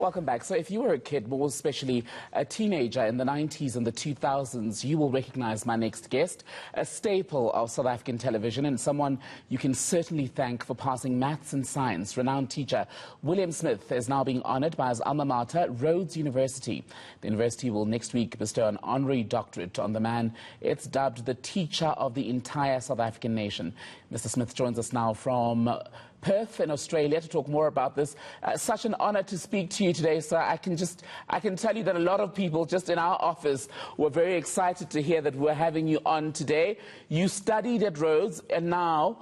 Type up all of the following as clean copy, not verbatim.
Welcome back. So if you were a kid, more especially a teenager in the 90s and the 2000s, you will recognize my next guest, a staple of South African television and someone you can certainly thank for passing maths and science. Renowned teacher William Smith is now being honored by his alma mater, Rhodes University. The university will next week bestow an honorary doctorate on the man it's dubbed the teacher of the entire South African nation. Mr. Smith joins us now from Perth in Australia to talk more about this. Such an honor to speak to you today, sir. I can tell you that a lot of people just in our office were very excited to hear that we're having you on today. You studied at Rhodes and now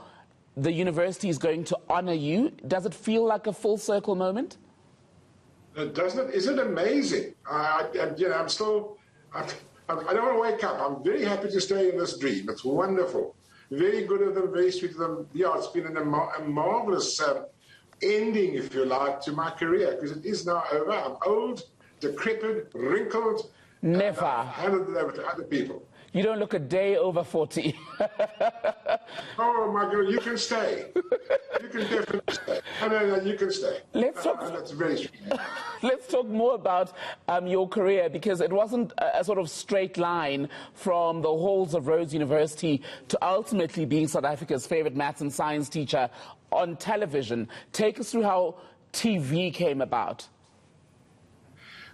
the university is going to honor you. Does it feel like a full circle moment? Doesn't it? Isn't it amazing? I don't want to wake up. I'm very happy to stay in this dream. It's wonderful. Very good of them, very sweet of them. Yeah, it's been a marvelous ending, if you like, to my career, because it is now over. I'm old, decrepit, wrinkled. Never. Handed it over to other people. You don't look a day over 40. Oh, my God, you can stay. You can definitely stay. No, you can stay. Let's talk. That's very sweet. Let's talk more about your career, because it wasn't a sort of straight line from the halls of Rhodes University to ultimately being South Africa's favorite maths and science teacher on television. Take us through how TV came about.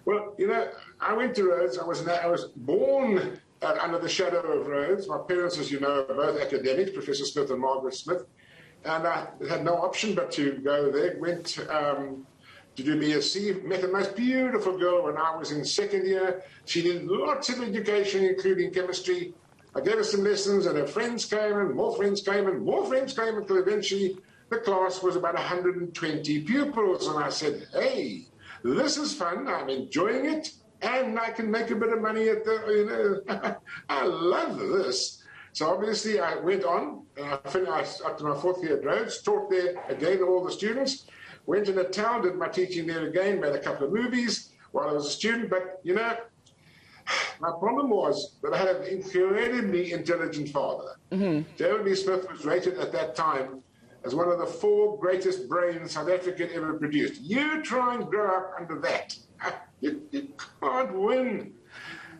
Well, you know, I went to Rhodes. I was born under the shadow of Rhodes. My parents, as you know, are both academics, Professor Smith and Margaret Smith. And I had no option but to go there. Went to do BSc, met the most beautiful girl when I was in second year. She did lots of education, including chemistry. I gave her some lessons, and her friends came, and more friends came, and more friends came, until eventually the class was about 120 pupils. And I said, hey, this is fun. I'm enjoying it. And I can make a bit of money at the, I love this. So obviously I went on, up to my fourth year at Rhodes, taught there again all the students, went into town, did my teaching there again, made a couple of movies while I was a student. But, you know, my problem was that I had an incredibly intelligent father. David B. Smith was rated at that time as one of the 4 greatest brains South Africa ever produced. You try and grow up under that. You can't win.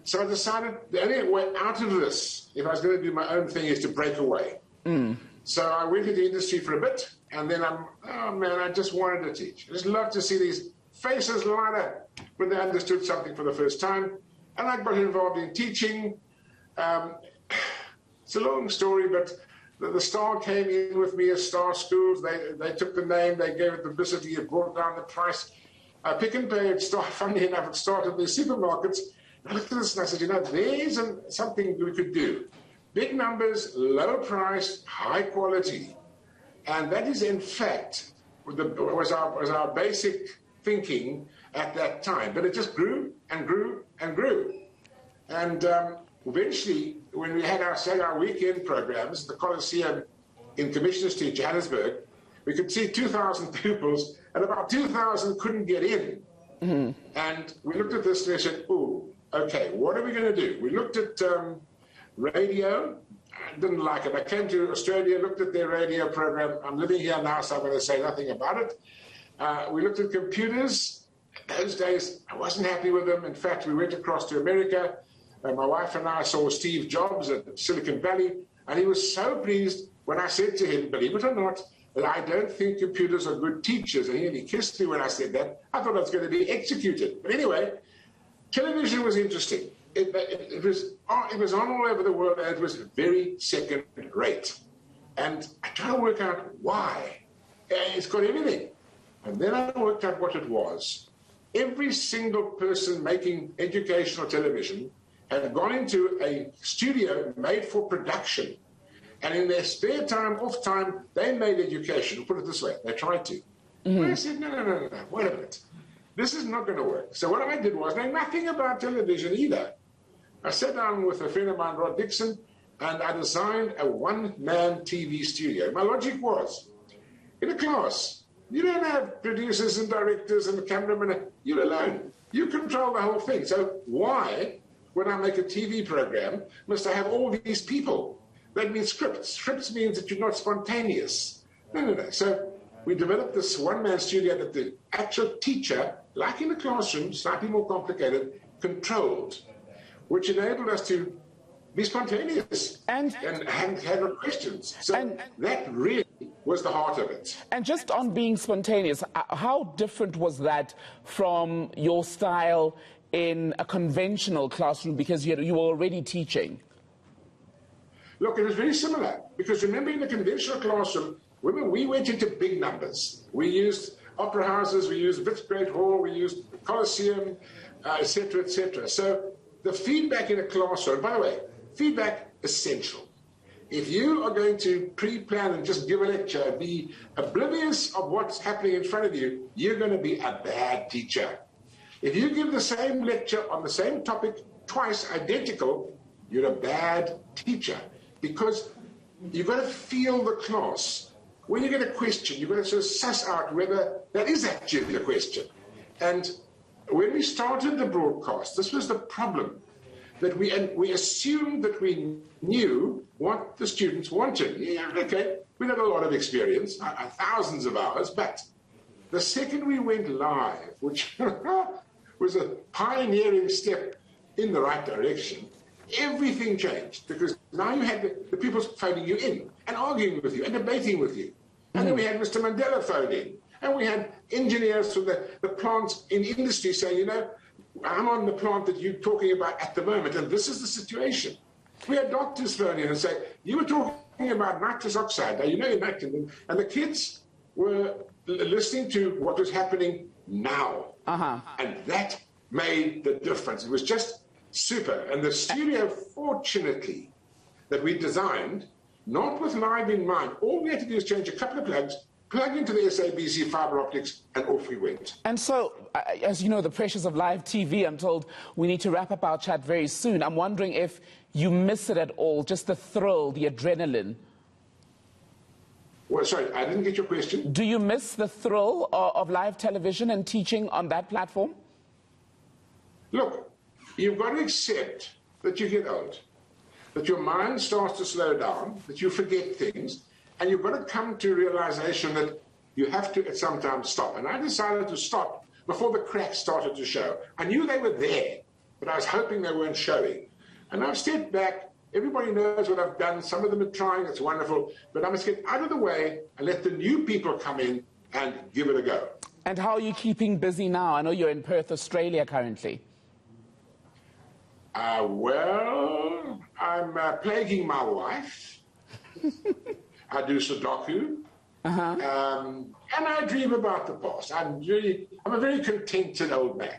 So I decided the only way out of this, if I was going to do my own thing, is to break away. So I went into the industry for a bit, and then I just wanted to teach. I just loved to see these faces light up when they understood something for the first time. And I got involved in teaching. It's a long story, but the Star came in with me as Star Schools. They took the name, they gave it publicity, it brought down the price. Pick and Pay, funny enough, it started the supermarkets. I looked at this and I said, you know, there's something we could do. Big numbers, low price, high quality. And that is, in fact, was our basic thinking at that time. But it just grew and grew and grew. And eventually, when we had our weekend programs, the Coliseum in Commissioner Street, Johannesburg, we could see 2,000 pupils, and about 2,000 couldn't get in. And we looked at this and we said, ooh, okay, what are we going to do? We looked at radio. I didn't like it. I came to Australia, looked at their radio program. I'm living here now, so I'm going to say nothing about it. We looked at computers. Those days, I wasn't happy with them. In fact, we went across to America. My wife and I saw Steve Jobs at Silicon Valley, and he was so pleased when I said to him, believe it or not, that I don't think computers are good teachers. And he kissed me when I said that. I thought I was going to be executed. But anyway, television was interesting. It was on all over the world, and it was very second rate. And I tried to work out why. It's got everything. And then I worked out what it was. Every single person making educational television had gone into a studio made for production. And in their spare time, off time, they made education. Put it this way, they tried to. I said, no, wait a minute. This is not going to work. So what I did was, know nothing about television either. I sat down with a friend of mine, Rod Dixon, and I designed a one-man TV studio. My logic was, in a class, you don't have producers and directors and cameramen. You're alone. You control the whole thing. So why, when I make a TV program, must I have all these people? That means scripts. Scripts means that you're not spontaneous. No. So we developed this one-man studio that the actual teacher like in the classroom, slightly more complicated, controlled, which enabled us to be spontaneous and have questions. So that really was the heart of it. And just on being spontaneous, how different was that from your style in a conventional classroom, because you were already teaching? Look, it was very similar, because remember, in the conventional classroom, we went into big numbers. We used opera houses, we used Wits Great Hall, we used Colosseum, etc., etc. So the feedback in a classroom, by the way, feedback essential. If you are going to pre-plan and just give a lecture, be oblivious of what's happening in front of you, you're going to be a bad teacher. If you give the same lecture on the same topic twice identical, you're a bad teacher, because you've got to feel the class. When you get a question, you've got to sort of suss out whether that is actually the question. And when we started the broadcast, this was the problem, that we assumed that we knew what the students wanted. Yeah, okay, we had a lot of experience, thousands of hours, but the second we went live, which was a pioneering step in the right direction, everything changed, because now you had the people phoning you in and arguing with you and debating with you. And then we had Mr. Mandela phone in, and we had engineers from the plants in industry saying, you know, I'm on the plant that you're talking about at the moment, and this is the situation. We had doctors phone in and say, you were talking about nitrous oxide, now you know nitrogen, and the kids were listening to what was happening now. And that made the difference. It was just super. And the studio, fortunately, that we designed, not with live in mind, all we had to do is change a couple of plugs, plug into the SABC fiber optics, and off we went. And so, as you know, the pressures of live TV, I'm told we need to wrap up our chat very soon. I'm wondering if you miss it at all, just the thrill, the adrenaline. Well, sorry, I didn't get your question. Do you miss the thrill of live television and teaching on that platform? Look, you've got to accept that you get old, that your mind starts to slow down, that you forget things, and you've got to come to a realization that you have to at some time stop. And I decided to stop before the cracks started to show. I knew they were there, but I was hoping they weren't showing. And I've stepped back. Everybody knows what I've done. Some of them are trying. It's wonderful. But I must get out of the way and let the new people come in and give it a go. And how are you keeping busy now? I know you're in Perth, Australia currently. Well, I'm plaguing my wife. I do Sudoku. And I dream about the past. I'm a very contented old man.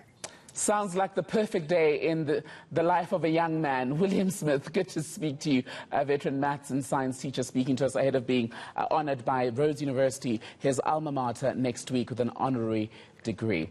Sounds like the perfect day in the life of a young man. William Smith, good to speak to you, a veteran maths and science teacher, speaking to us ahead of being honoured by Rhodes University, his alma mater, next week with an honorary degree.